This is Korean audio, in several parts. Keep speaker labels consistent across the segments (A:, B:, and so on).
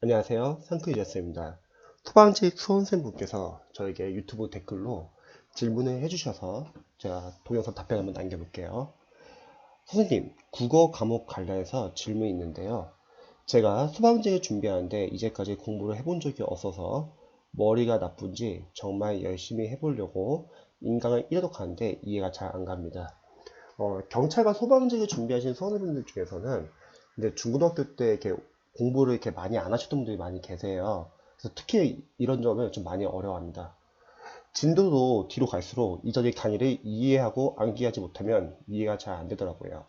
A: 안녕하세요. 상크유저스입니다. 소방직 수험생분께서 저에게 유튜브 댓글로 질문을 해주셔서 제가 동영상 답변 한번 남겨볼게요. 선생님, 국어 과목 관련해서 질문이 있는데요. 제가 소방직을 준비하는데 이제까지 공부를 해본 적이 없어서 머리가 나쁜지 정말 열심히 해보려고 인강을 1회독 하는데 이해가 잘 안 갑니다. 경찰과 소방직을 준비하신 수험생분들 중에서는 근데 중고등학교 때 이렇게 공부를 이렇게 많이 안 하셨던 분들이 많이 계세요. 그래서 특히 이런 점을 좀 많이 어려워합니다. 진도도 뒤로 갈수록 이전의 강의를 이해하고 암기하지 못하면 이해가 잘 안 되더라고요.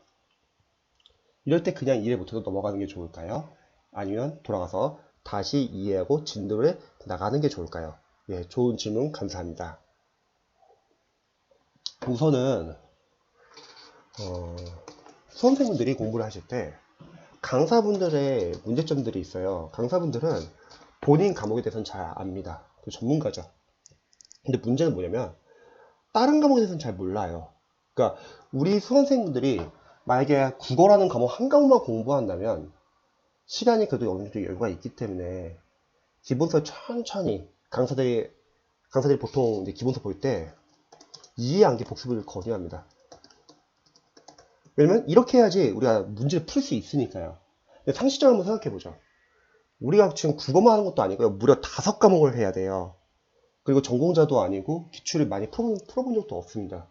A: 이럴 때 그냥 이해 못해도 넘어가는 게 좋을까요? 아니면 돌아가서 다시 이해하고 진도를 나가는 게 좋을까요? 예, 좋은 질문 감사합니다. 우선은 수험생분들이 공부를 하실 때 강사분들의 문제점들이 있어요. 강사분들은 본인 과목에 대해서는 잘 압니다. 그 전문가죠. 근데 문제는 뭐냐면 다른 과목에 대해서는 잘 몰라요. 그러니까 우리 수험생분들이 만약에 국어라는 과목 한 과목만 공부한다면 시간이 그래도 어느 정도 여유가 있기 때문에 기본서 천천히 강사들이 보통 이제 기본서 볼 때 이해 암기 복습을 권유합니다. 왜냐면 이렇게 해야지 우리가 문제를 풀 수 있으니까요. 상식적으로 한번 생각해 보죠. 우리가 지금 국어만 하는 것도 아니고요. 무려 5과목을 해야 돼요. 그리고 전공자도 아니고 기출을 많이 풀어본 적도 없습니다.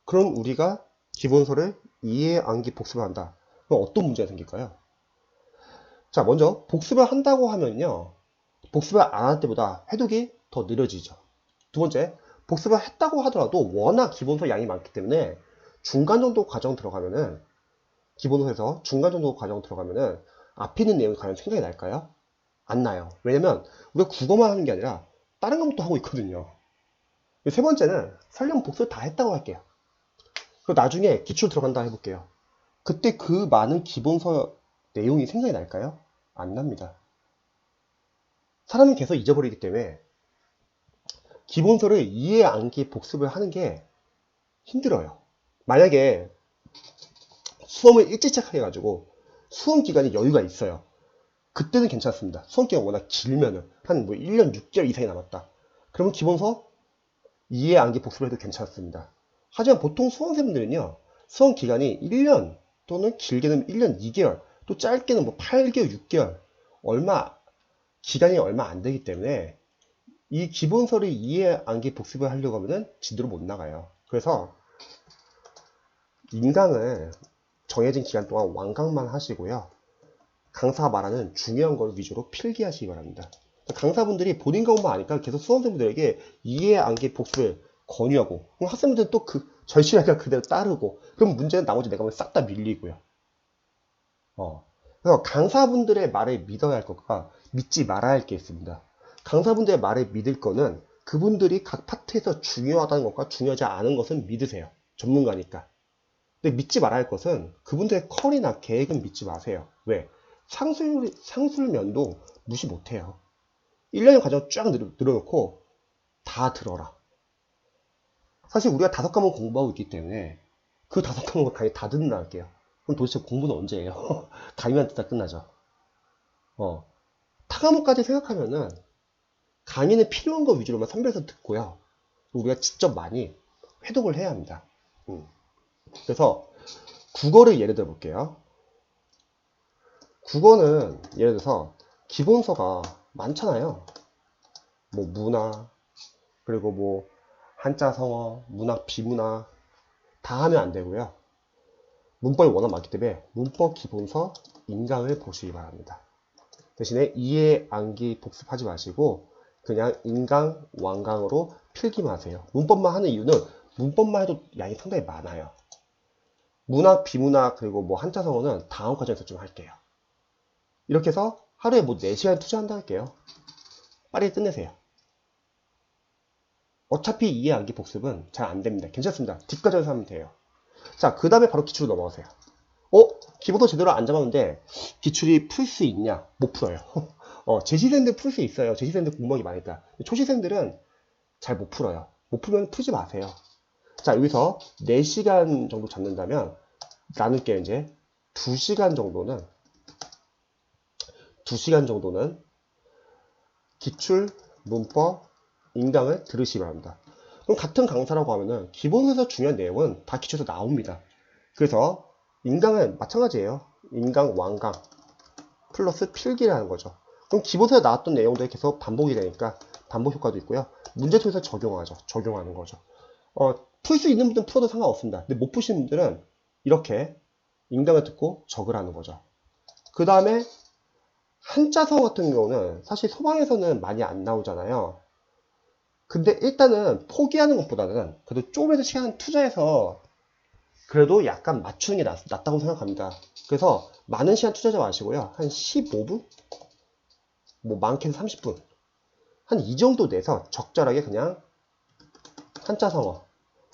A: 그럼 우리가 기본서를 이해, 암기, 복습을 한다. 그럼 어떤 문제가 생길까요? 자, 먼저 복습을 한다고 하면요. 복습을 안 할 때보다 해독이 더 느려지죠. 두 번째, 복습을 했다고 하더라도 워낙 기본서 양이 많기 때문에 중간 정도 과정 들어가면은 기본서에서 중간 정도 과정 들어가면은 앞에 있는 내용이 과연 생각이 날까요? 안 나요. 왜냐면 우리가 국어만 하는 게 아니라 다른 과목도 하고 있거든요. 세 번째는 설령 복습 다 했다고 할게요. 그리고 나중에 기출 들어간다 해볼게요. 그때 그 많은 기본서 내용이 생각이 날까요? 안 납니다. 사람은 계속 잊어버리기 때문에 기본서를 이해 암기 복습을 하는 게 힘들어요. 만약에 수험을 일찍 시작해가지고 수험 기간이 여유가 있어요. 그때는 괜찮습니다. 수험 기간 워낙 길면은 한 뭐 1년 6개월 이상이 남았다. 그러면 기본서 이해 암기 복습을 해도 괜찮습니다. 하지만 보통 수험생분들은요, 수험 기간이 1년 또는 길게는 1년 2개월, 또 짧게는 뭐 8개월, 6개월, 기간이 얼마 안 되기 때문에 이 기본서를 이해 암기 복습을 하려고 하면은 진도를 못 나가요. 그래서 인강을 정해진 기간 동안 완강만 하시고요. 강사가 말하는 중요한 걸 위주로 필기하시기 바랍니다. 강사분들이 본인 과목만 아니까 계속 수험생분들에게 이해 암기 복습을 권유하고 그럼 학생분들은 또 그 절실하게 그대로 따르고 그럼 문제는 나머지 내 과목에 싹 다 밀리고요. 그래서 강사분들의 말을 믿어야 할 것과 믿지 말아야 할 게 있습니다. 강사분들의 말을 믿을 거는 그분들이 각 파트에서 중요하다는 것과 중요하지 않은 것은 믿으세요. 전문가니까. 근데 믿지 말아야 할 것은 그분들의 컬이나 계획은 믿지 마세요. 왜? 상술면도 무시 못해요. 1년의 과정 쫙 늘어놓고 다 들어라. 사실 우리가 5과목 공부하고 있기 때문에 그 5과목을 강의 다 듣는다 할게요. 그럼 도대체 공부는 언제 해요? 강의만 듣다 끝나죠. 어. 타과목까지 생각하면은 강의는 필요한 거 위주로만 선별해서 듣고요. 우리가 직접 많이 회독을 해야 합니다. 그래서 국어를 예를 들어 볼게요. 국어는 예를 들어서 기본서가 많잖아요. 뭐 문화, 그리고 뭐 한자 성어, 문학, 비문학 다 하면 안 되고요. 문법이 워낙 많기 때문에 문법 기본서 인강을 보시기 바랍니다. 대신에 이해, 암기, 복습하지 마시고 그냥 인강, 완강으로 필기만 하세요. 문법만 하는 이유는 문법만 해도 양이 상당히 많아요. 문학, 비문학, 그리고 뭐 한자 성어는 다음 과정에서 좀 할게요. 이렇게 해서 하루에 뭐 4시간 투자한다 할게요. 빨리 끝내세요. 어차피 이해, 암기, 복습은 잘 안 됩니다. 괜찮습니다. 뒷과정에서 하면 돼요. 자, 그 다음에 바로 기출로 넘어가세요. 기본도 제대로 안 잡았는데 기출이 풀 수 있냐? 못 풀어요. 재시생들 풀 수 있어요. 재시생들 공부하기 많으니까. 초시생들은 잘 못 풀어요. 못 풀면 풀지 마세요. 자, 여기서 4시간 정도 잡는다면 나눌게 이제 2시간 정도는 2시간 정도는 기출, 문법, 인강을 들으시기 바랍니다. 그럼 같은 강사라고 하면은 기본에서 중요한 내용은 다 기출에서 나옵니다. 그래서 인강은 마찬가지예요. 인강, 완강 플러스 필기라는 거죠. 그럼 기본서에 나왔던 내용들이 계속 반복이 되니까 반복 효과도 있고요. 문제 통해서 적용하죠. 적용하는 거죠. 풀 수 있는 분들은 풀어도 상관없습니다. 근데 못 푸시는 분들은 이렇게 인강을 듣고 적으라는 거죠. 그 다음에 한자성 같은 경우는 사실 소방에서는 많이 안 나오잖아요. 근데 일단은 포기하는 것보다는 그래도 조금이라도 시간을 투자해서 그래도 약간 맞추는 게 낫다고 생각합니다. 그래서 많은 시간 투자하지 마시고요. 한 15분? 뭐 많게는 30분. 한 이 정도 내서 적절하게 그냥 한자성어.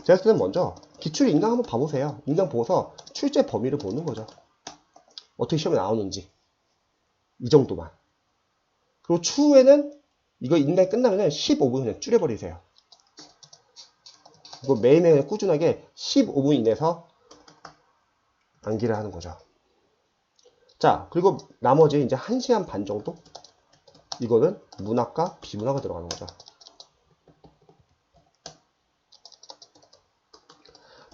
A: 제가 쓸 때는 먼저 기출 인강 한번 봐보세요. 인강 보고서 출제 범위를 보는 거죠. 어떻게 시험에 나오는지. 이 정도만. 그리고 추후에는 이거 인강이 끝나면 15분 그냥 줄여버리세요. 이거 매일매일 꾸준하게 15분 이내에서 암기를 하는 거죠. 자, 그리고 나머지 이제 1시간 반 정도? 이거는 문학과 비문학가 들어가는 거죠.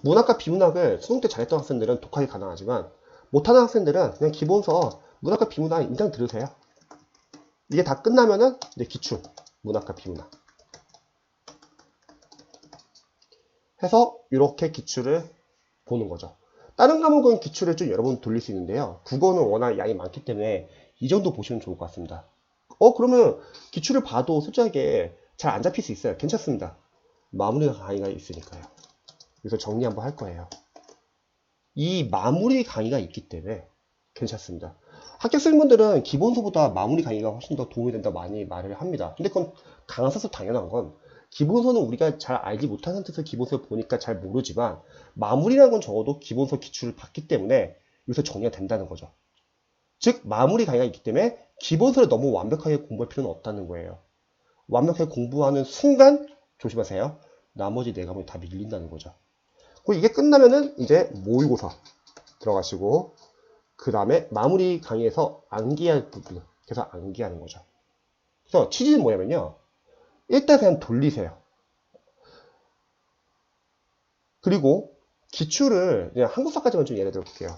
A: 문학과 비문학을 수능 때 잘했던 학생들은 독학이 가능하지만 못하는 학생들은 그냥 기본서 문학과 비문학 인강 들으세요. 이게 다 끝나면은 이제 기출 문학과 비문학 해서 이렇게 기출을 보는 거죠. 다른 과목은 기출을 좀 여러 번 돌릴 수 있는데요. 국어는 워낙 양이 많기 때문에 이 정도 보시면 좋을 것 같습니다. 그러면 기출을 봐도 솔직하게 잘 안 잡힐 수 있어요. 괜찮습니다. 마무리 강의가 있으니까요. 그래서 정리 한번 할 거예요. 이 마무리 강의가 있기 때문에 괜찮습니다. 합격생분들은 기본서보다 마무리 강의가 훨씬 더 도움이 된다 많이 말을 합니다. 근데 그건 강사서 당연한 건 기본서는 우리가 잘 알지 못한 상태에서 기본서를 보니까 잘 모르지만 마무리라는 건 적어도 기본서 기출을 봤기 때문에 여기서 정리가 된다는 거죠. 즉 마무리 강의가 있기 때문에 기본서를 너무 완벽하게 공부할 필요는 없다는 거예요. 완벽하게 공부하는 순간 조심하세요. 나머지 네 과목이 다 밀린다는 거죠. 그리고 이게 끝나면은 이제 모의고사 들어가시고 그 다음에 마무리 강의에서 암기할 부분 계속 암기하는 거죠. 그래서 취지는 뭐냐면요. 일단 그냥 돌리세요. 그리고 기출을 그냥 한국사까지만 좀 예를 들어 볼게요.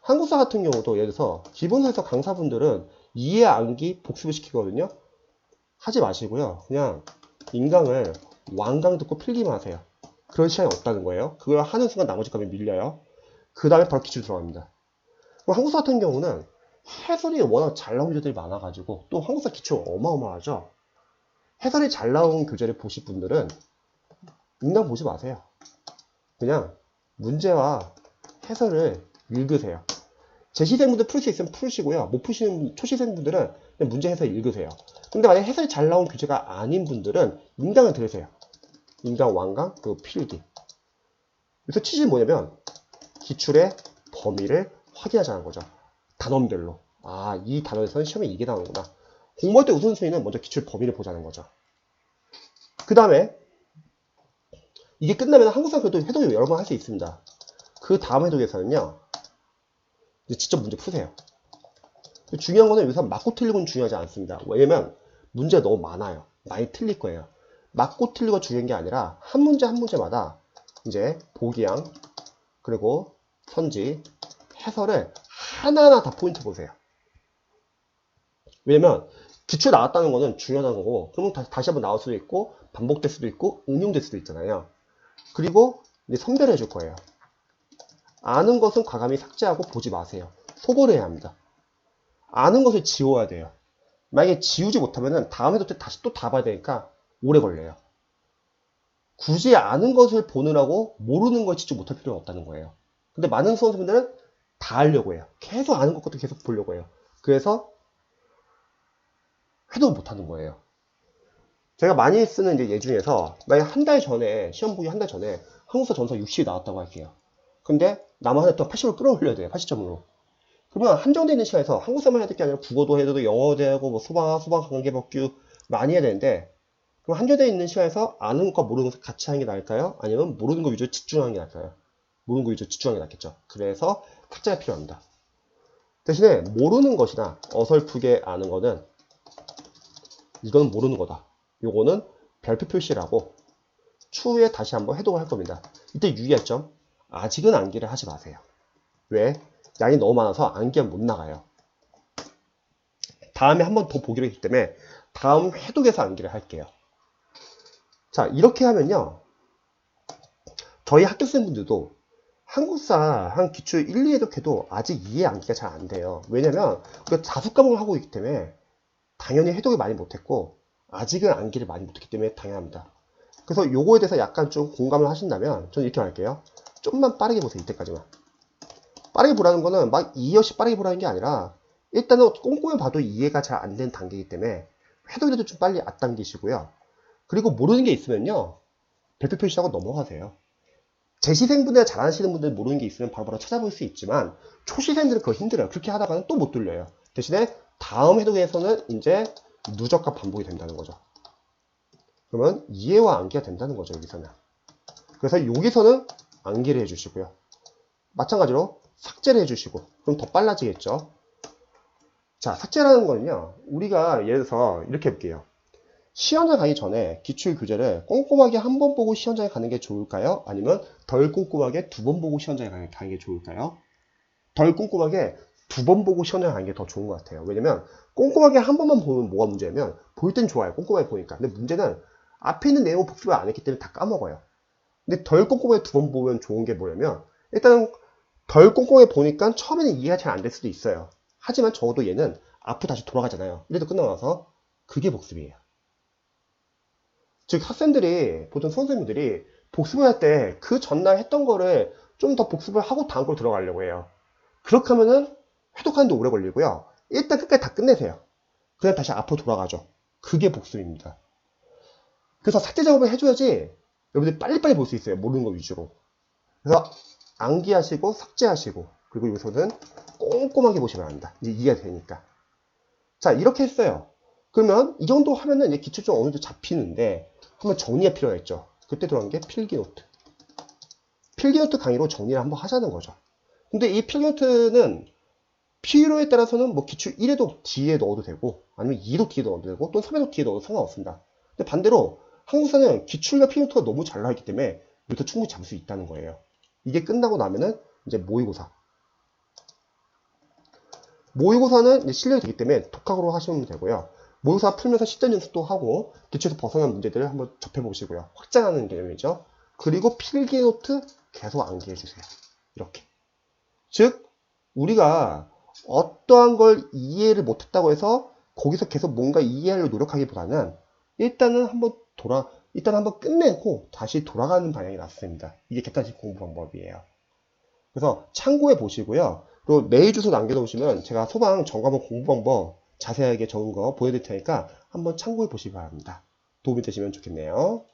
A: 한국사 같은 경우도 예를 들어서 기본서에서 강사분들은 이해 암기 복습을 시키거든요. 하지 마시고요. 그냥 인강을 완강 듣고 필기만 하세요. 그런 시간이 없다는 거예요. 그걸 하는 순간 나머지 과목이 밀려요. 그 다음에 바로 기출 들어갑니다. 한국사 같은 경우는 해설이 워낙 잘 나온 교재들이 많아가지고 또 한국사 기출 어마어마하죠. 해설이 잘 나온 교재를 보실 분들은 인강 보지 마세요. 그냥 문제와 해설을 읽으세요. 재시생분들 풀 수 있으면 풀으시고요. 못 푸시는 초시생분들은 그냥 문제 해설 읽으세요. 근데 만약에 해설이 잘 나온 교재가 아닌 분들은 인강을 들으세요. 인강 완강 그리고 필기. 그래서 취지는 뭐냐면 기출의 범위를 확인하자는 거죠. 단원별로. 이 단원에서는 시험에 이게 나오는구나. 공부할 때 우선순위는 먼저 기출 범위를 보자는 거죠. 그 다음에 이게 끝나면 한국사 그래도 해독을 여러 번 할 수 있습니다. 그 다음 해독에서는요. 이제 직접 문제 푸세요. 중요한 거는 여기서 맞고 틀리고는 중요하지 않습니다. 왜냐면 문제가 너무 많아요. 많이 틀릴 거예요. 맞고 틀리고 중요한 게 아니라 한 문제 한 문제마다 이제 보기양 그리고 선지 해설을 하나하나 다 포인트 보세요. 왜냐면 기출 나왔다는 거는 중요한 거고 그러면 다시 한번 나올 수도 있고 반복될 수도 있고 응용될 수도 있잖아요. 그리고 이제 선별해 줄 거예요. 아는 것은 과감히 삭제하고 보지 마세요. 소거를 해야 합니다. 아는 것을 지워야 돼요. 만약에 지우지 못하면 다음 해도 때 다시 또 다 봐야 되니까 오래 걸려요. 굳이 아는 것을 보느라고 모르는 걸 집중 못할 필요는 없다는 거예요. 근데 많은 수험생분들은 다 하려고 해요. 계속 아는 것도 계속 보려고 해요. 그래서 해도 못하는 거예요. 제가 많이 쓰는 이제 예 중에서 만약 한 달 전에 시험 보기 한 달 전에 한국사 전서 60이 나왔다고 할게요. 근데 남은 한 달 동안 80으로 끌어올려야 돼요. 80점으로. 그러면 한정되어 있는 시간에서 한국사만 해야 될 게 아니라 국어도 해야 되고 영어도 해야 하고 뭐 수방 관계법규 많이 해야 되는데 그럼 한정되어 있는 시간에서 아는 것과 모르는 것을 같이 하는 게 나을까요? 아니면 모르는 거 위주로 집중하는 게 나을까요? 모르는 거 위주로 집중하는 게 낫겠죠. 그래서 삭제가 필요합니다. 대신에 모르는 것이나 어설프게 아는 거는 이건 모르는 거다. 요거는 별표 표시라고 추후에 다시 한번 해독을 할 겁니다. 이때 유의할 점, 아직은 암기를 하지 마세요. 왜? 양이 너무 많아서 암기하면 못 나가요. 다음에 한 번 더 보기로 했기 때문에 다음 해독에서 암기를 할게요. 자, 이렇게 하면요. 저희 학교생분들도 한국사 한 기초 1, 2 해독해도 아직 2의 암기가 잘 안 돼요. 왜냐면 그 다수 과목을 하고 있기 때문에 당연히 해독을 많이 못했고 아직은 암기를 많이 못했기 때문에 당연합니다. 그래서 요거에 대해서 약간 좀 공감을 하신다면 저는 이렇게 말할게요. 좀만 빠르게 보세요. 이때까지만. 빠르게 보라는 거는 막 이해없이 빠르게 보라는 게 아니라 일단은 꼼꼼히 봐도 이해가 잘 안 된 단계이기 때문에 해독이라도 좀 빨리 앞당기시고요. 그리고 모르는 게 있으면요. 별표 표시하고 넘어가세요. 재시생분들 잘하시는 분들 모르는 게 있으면 바로바로 찾아볼 수 있지만 초시생들은 그거 힘들어요. 그렇게 하다가는 또 못 들려요. 대신에 다음 해독에서는 이제 누적과 반복이 된다는 거죠. 그러면 이해와 암기가 된다는 거죠. 여기서는. 그래서 여기서는 암기를 해주시고요. 마찬가지로 삭제를 해주시고 그럼 더 빨라지겠죠. 자, 삭제라는 거는요. 우리가 예를 들어서 이렇게 해볼게요. 시험장 가기 전에 기출교재를 꼼꼼하게 한 번 보고 시험장에 가는 게 좋을까요? 아니면 덜 꼼꼼하게 두 번 보고 시험장에 가는 게 좋을까요? 덜 꼼꼼하게 두 번 보고 시험장에 가는 게 더 좋은 것 같아요. 왜냐면 꼼꼼하게 한 번만 보면 뭐가 문제냐면 볼 땐 좋아요. 꼼꼼하게 보니까. 근데 문제는 앞에 있는 내용을 복습을 안 했기 때문에 다 까먹어요. 근데 덜 꼼꼼하게 두 번 보면 좋은 게 뭐냐면 일단은 덜 꼼꼼하게 보니까 처음에는 이해가 잘 안 될 수도 있어요. 하지만 적어도 얘는 앞으로 다시 돌아가잖아요. 이래도 끝나고 나서 그게 복습이에요. 즉 학생들이 보통 선생님들이 복습을 할 때 그 전날 했던 거를 좀 더 복습을 하고 다음 걸 들어가려고 해요. 그렇게 하면은 해독하는데 오래 걸리고요. 일단 끝까지 다 끝내세요. 그냥 다시 앞으로 돌아가죠. 그게 복습입니다. 그래서 삭제 작업을 해줘야지 여러분들이 빨리빨리 볼 수 있어요. 모르는 거 위주로. 그래서 암기하시고 삭제하시고 그리고 여기서는 꼼꼼하게 보시면 합니다. 이제 이해가 되니까. 자, 이렇게 했어요. 그러면 이 정도 하면은 이제 기초 좀 어느 정도 잡히는데 한번 정리가 필요했죠. 그때 들어간 게 필기노트. 필기노트 강의로 정리를 한번 하자는 거죠. 근데 이 필기노트는 필요에 따라서는 뭐 기출 1에도 뒤에 넣어도 되고 아니면 2도 뒤에 넣어도 되고 또는 3에도 뒤에 넣어도 상관없습니다. 근데 반대로 한국사는 기출과 필기노트가 너무 잘 나와 있기 때문에 이것도 충분히 잡을 수 있다는 거예요. 이게 끝나고 나면은 이제 모의고사. 모의고사는 이제 실력이 되기 때문에 독학으로 하시면 되고요. 모의고사 풀면서 실전 연습도 하고 기출에서 벗어난 문제들을 한번 접해보시고요. 확장하는 개념이죠. 그리고 필기노트 계속 암기해주세요. 이렇게. 즉 우리가 어떠한 걸 이해를 못했다고 해서 거기서 계속 뭔가 이해하려고 노력하기보다는 일단은 한번 끝내고 다시 돌아가는 방향이 낫습니다. 이게 객관식 공부 방법이에요. 그래서 참고해 보시고요. 그리고 메일 주소 남겨놓으시면 제가 소방 전과목 공부 방법 자세하게 적은 거 보여드릴 테니까 한번 참고해 보시기 바랍니다. 도움이 되시면 좋겠네요.